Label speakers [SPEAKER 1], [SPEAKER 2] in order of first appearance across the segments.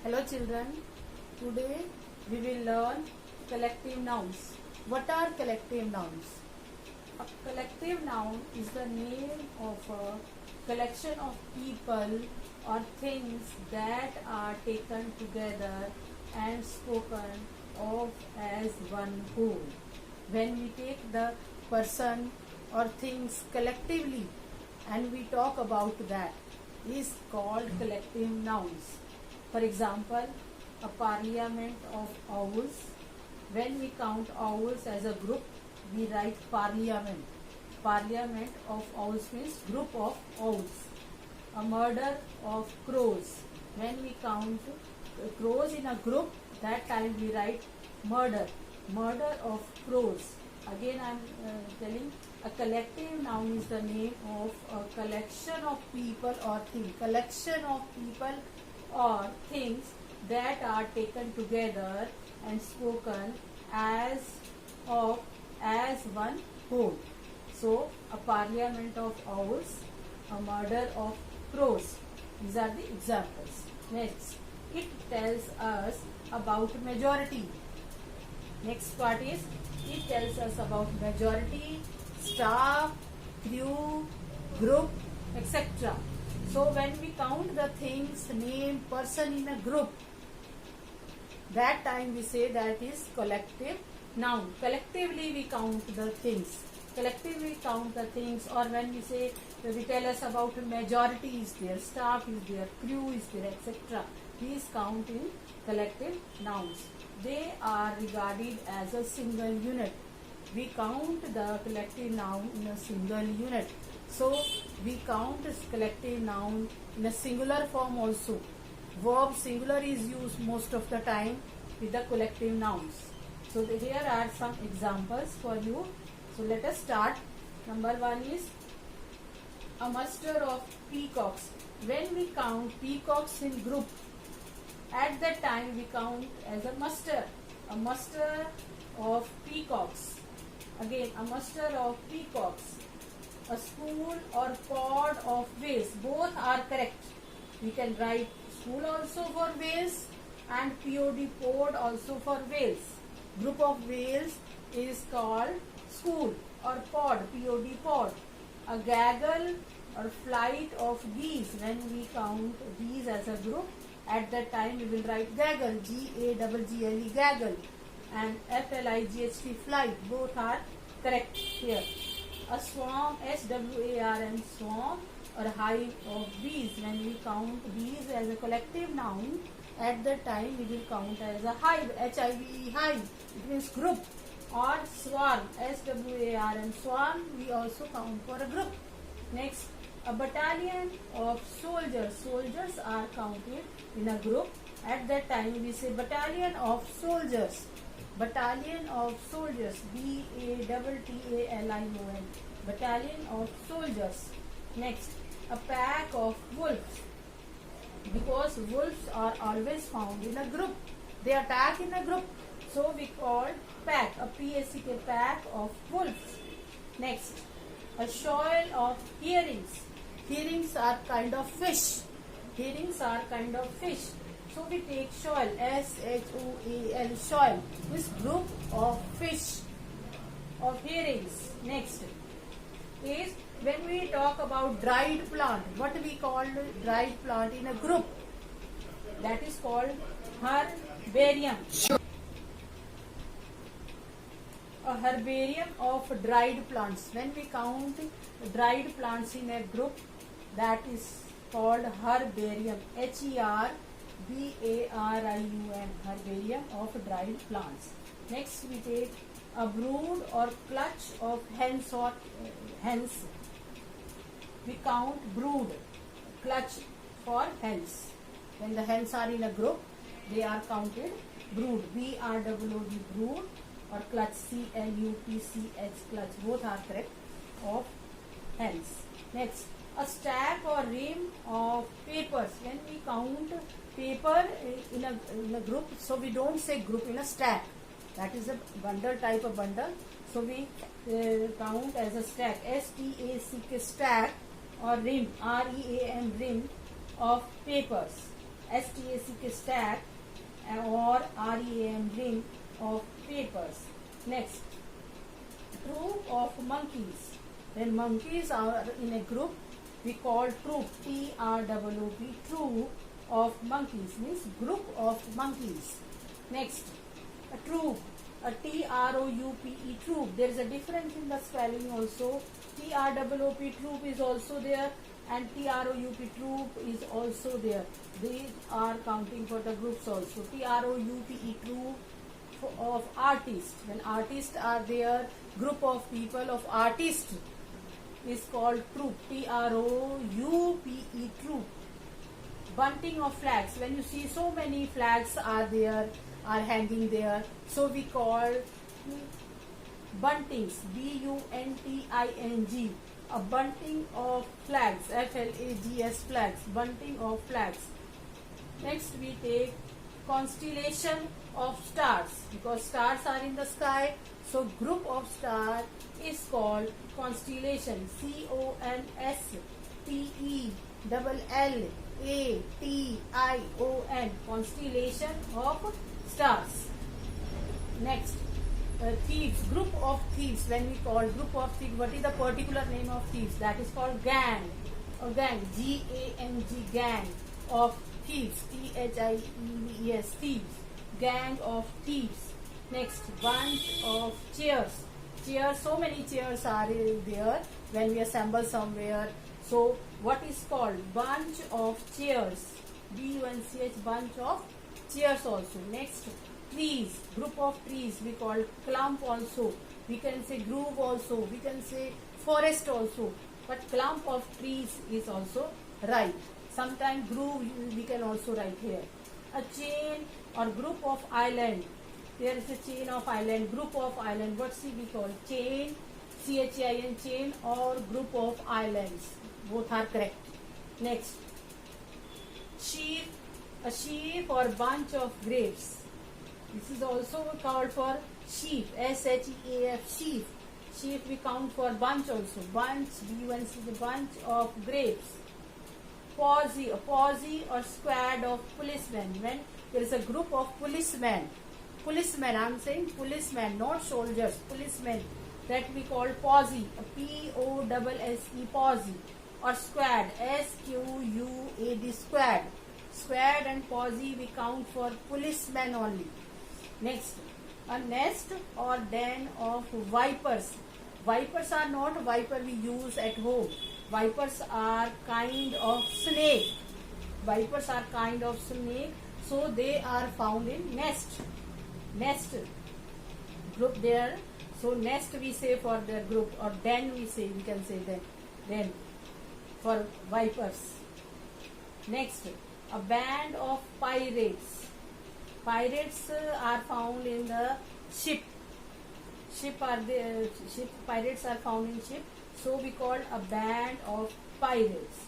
[SPEAKER 1] Hello children, today we will learn collective nouns. What are collective nouns? A collective noun is the name of a collection of people or things that are taken together and spoken of as one whole. When we take the person or things collectively and we talk about that, is called collective nouns. For example, a parliament of owls. When we count owls as a group, we write parliament. Parliament of owls means group of owls. A murder of crows. When we count crows in a group, that time we write murder. Murder of crows. Again I am telling, a collective noun is the name of a collection of people or things. Collection of people or things that are taken together and spoken as one whole. So, a parliament of owls, a murder of crows. These are the examples. Next, it tells us about majority. Next part is, it tells us about majority, staff, crew, group, etc. So when we count the things, name, person in a group, that time we say that is collective noun. Collectively we count the things. Collectively count the things, or when we say, we tell us about majority is there, staff is there, crew is there, etc. These count in collective nouns. They are regarded as a single unit. We count the collective noun in a single unit. So, we count this collective noun in a singular form also. Verb singular is used most of the time with the collective nouns. So, here are some examples for you. So, let us start. Number one is a muster of peacocks. When we count peacocks in group, at that time we count as a muster of peacocks. Again, a muster of peacocks. A school or pod of whales. Both are correct. We can write school also for whales and pod also for whales. Group of whales is called school or pod, pod. A gaggle or flight of geese. When we count geese as a group, at that time we will write gaggle, Gaggle, gaggle, and flight, flight. Both are correct here. A swarm, swarm, swarm, or hive of bees. When we count bees as a collective noun, at that time we will count as a hive, hive. It means group. Or swarm, swarm, swarm, we also count for a group. Next, a battalion of soldiers. Soldiers are counted in a group. At that time we say battalion of soldiers. Battalion of soldiers, Battalion. Battalion of soldiers. Next, a pack of wolves. Because wolves are always found in a group. They attack in a group. So we call pack, a PACK, pack of wolves. Next, a shoal of herrings. Herrings are kind of fish. Herrings are kind of fish. So we take shoal, shoal, shoal, this group of fish, of herrings. Next is when we talk about dried plant, what we call dried plant in a group, that is called herbarium. A herbarium of dried plants. When we count dried plants in a group, that is called herbarium, HERBARIUM, herbarium of dried plants. Next we take a brood or clutch of hens or hens. We count brood, clutch for hens. When the hens are in a group, they are counted brood, BROOD, brood, or clutch, CLUTCH, clutch. Both are correct, of hens. Next, a stack or ream of papers. When we count paper in a group, so we don't say group, in a stack. That is a bundle, type of bundle. So we count as a stack, STACK, stack, or ream, REAM, ream of papers. S-T-A-C-K, stack, or R-E-A-M, ring of papers. Next, troop of monkeys. When monkeys are in a group, we call troop, T-R-O-O-P, troop of monkeys, means group of monkeys. Next, a troop, a T-R-O-U-P-E, troop. There is a difference in the spelling also. T-R-O-O-P, troop is also there, and T-R-O-U-P, troop is also there. These are counting for the groups also. T-R-O-U-P-E, troop of artists. When artists are there, group of people of artists is called troop, T-R-O-U-P-E, troop. Bunting of flags. When you see so many flags are there, are hanging there, so we call buntings, B-U-N-T-I-N-G. A bunting of flags, F-L-A-G-S, flags, bunting of flags. Next we take constellation of stars, because stars are in the sky, so group of stars is called constellation, C-O-N-S-T-E-L-L-A-T-I-O-N, constellation of stars. Next, thieves, group of thieves. When we call group of thieves, what is the particular name of thieves? That is called gang, or gang, G-A-N-G, gang of thieves, T-H-I-E-V-E-S, thieves, gang of thieves. Next, bunch of chairs. Chairs, so many chairs are there when we assemble somewhere. So what is called bunch of chairs, B-U-N-C-H, bunch of chairs also. Next, trees, group of trees, we call clump also. We can say grove also, we can say forest also, but clump of trees is also right. Sometimes grove we can also write here. A chain or group of island. There is a chain of island, group of island. What we call chain, C-H-I-N, chain, or group of islands. Both are correct. Next, sheaf, a sheaf or bunch of grapes. This is also called for sheaf, S-H-E-A-F, sheaf. Sheaf we count for bunch also. Bunch, B-U-N-C, the bunch of grapes. Posse, a posse or squad of policemen. When there is a group of policemen, I am saying policemen, not soldiers, policemen, that we call posse, P-O-S-S-E, posse, or squad, S-Q-U-A-D, squad. Squad and posse we count for policemen only. Next, a nest or den of vipers. Vipers are not viper we use at home. Vipers are kind of snake. Vipers are kind of snake, so they are found in nest. Nest group there. So nest we say for their group, or den we can say den for vipers. Next, a band of pirates. Pirates are found in the ship. Pirates are found in ship. So we call a band of pirates.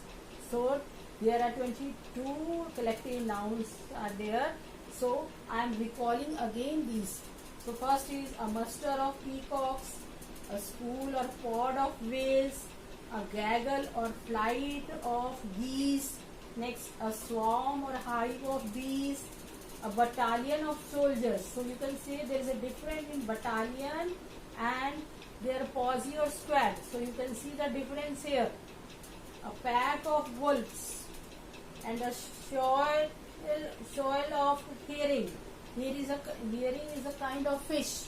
[SPEAKER 1] So there are 22 collective nouns are there. So I am recalling again these. So first is a muster of peacocks, a school or pod of whales, a gaggle or flight of geese. Next, a swarm or hive of bees, a battalion of soldiers. So you can say there is a difference in battalion and their posse or squad. So you can see the difference here. A pack of wolves and a shoal of herring. Herring is a kind of fish.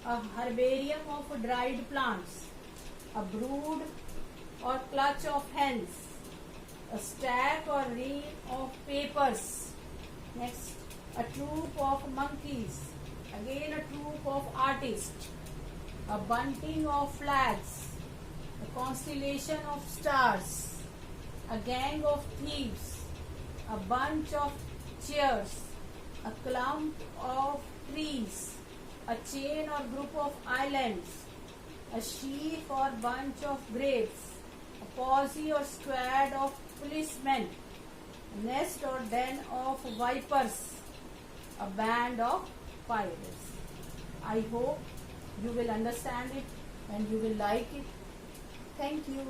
[SPEAKER 1] A herbarium of dried plants. A brood or clutch of hens. A stack or ream of papers. Next, a troop of monkeys. Again a troop of artists. A bunting of flags. A constellation of stars. A gang of thieves. A bunch of chairs. A clump of trees. A chain or group of islands. A sheaf or bunch of grapes. A posse or squad of policemen. A nest or den of vipers. A band of pirates. I hope you will understand it and you will like it. Thank you.